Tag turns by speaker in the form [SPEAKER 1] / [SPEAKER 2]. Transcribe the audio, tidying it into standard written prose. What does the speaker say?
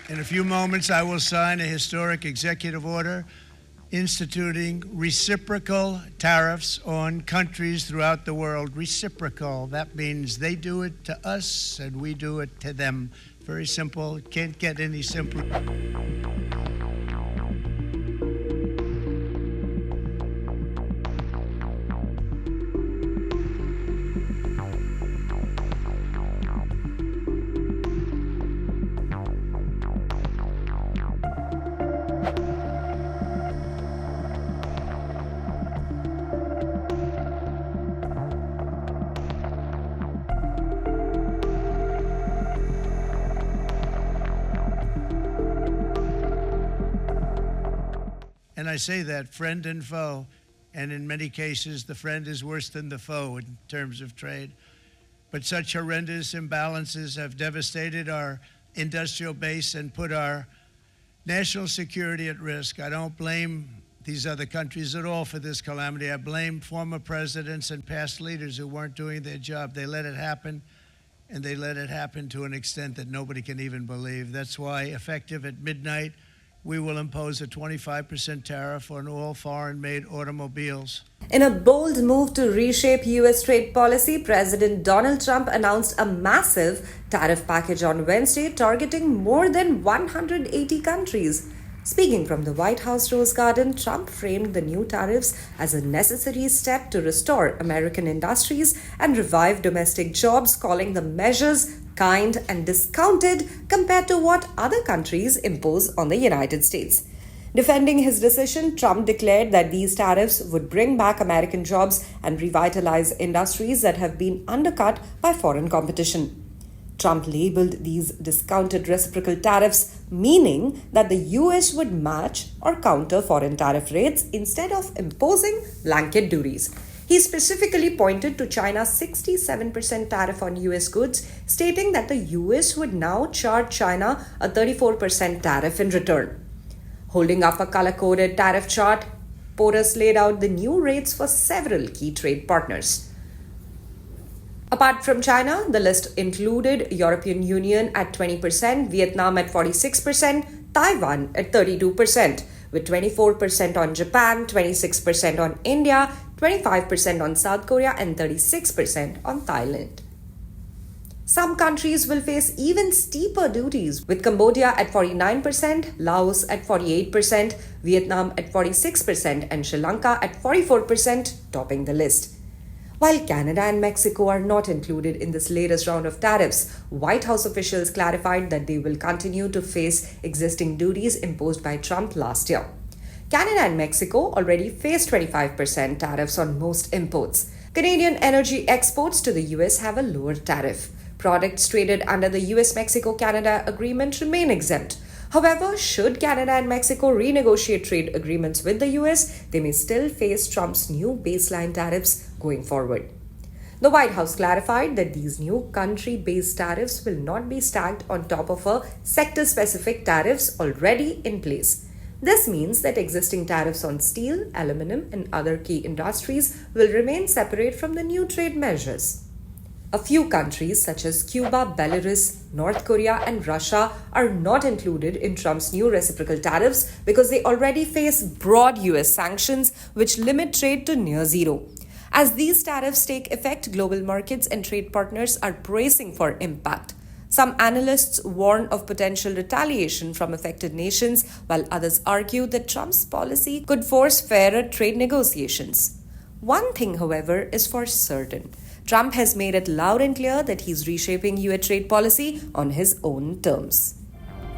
[SPEAKER 1] In a few moments, I will sign a historic executive order instituting reciprocal tariffs on countries throughout the world. Reciprocal, that means they do it to us and we do it to them. Very simple, it can't get any simpler. And I say that, friend and foe, and in many cases, the friend is worse than the foe in terms of trade. But such horrendous imbalances have devastated our industrial base and put our national security at risk. I don't blame these other countries at all for this calamity. I blame former presidents and past leaders who weren't doing their job. They let it happen, and they let it happen to an extent that nobody can even believe. That's why, effective at midnight, we will impose a 25% tariff on all foreign-made automobiles.
[SPEAKER 2] In a bold move to reshape U.S. trade policy, President Donald Trump announced a massive tariff package on Wednesday targeting more than 180 countries. Speaking from the White House Rose Garden, Trump framed the new tariffs as a necessary step to restore American industries and revive domestic jobs, calling the measures kind and discounted compared to what other countries impose on the United States. Defending his decision, Trump declared that these tariffs would bring back American jobs and revitalize industries that have been undercut by foreign competition. Trump labeled these discounted reciprocal tariffs, meaning that the US would match or counter foreign tariff rates instead of imposing blanket duties. He specifically pointed to China's 67% tariff on US goods, stating that the US would now charge China a 34% tariff in return. Holding up a color-coded tariff chart, Porras laid out the new rates for several key trade partners. Apart from China, the list included European Union at 20%, Vietnam at 46%, Taiwan at 32%, with 24% on Japan, 26% on India, 25% on South Korea, and 36% on Thailand. Some countries will face even steeper duties, with Cambodia at 49%, Laos at 48%, Vietnam at 46%, and Sri Lanka at 44%, topping the list. While Canada and Mexico are not included in this latest round of tariffs, White House officials clarified that they will continue to face existing duties imposed by Trump last year. Canada and Mexico already face 25% tariffs on most imports. Canadian energy exports to the US have a lower tariff. Products traded under the US-Mexico-Canada agreement remain exempt. However, should Canada and Mexico renegotiate trade agreements with the US, they may still face Trump's new baseline tariffs going forward. The White House clarified that these new country-based tariffs will not be stacked on top of a sector-specific tariffs already in place. This means that existing tariffs on steel, aluminum, and other key industries will remain separate from the new trade measures. A few countries such as Cuba, Belarus, North Korea, and Russia are not included in Trump's new reciprocal tariffs because they already face broad US sanctions which limit trade to near zero. As these tariffs take effect, global markets and trade partners are bracing for impact. Some analysts warn of potential retaliation from affected nations, while others argue that Trump's policy could force fairer trade negotiations. One thing, however, is for certain. Trump has made it loud and clear that he's reshaping US trade policy on his own terms.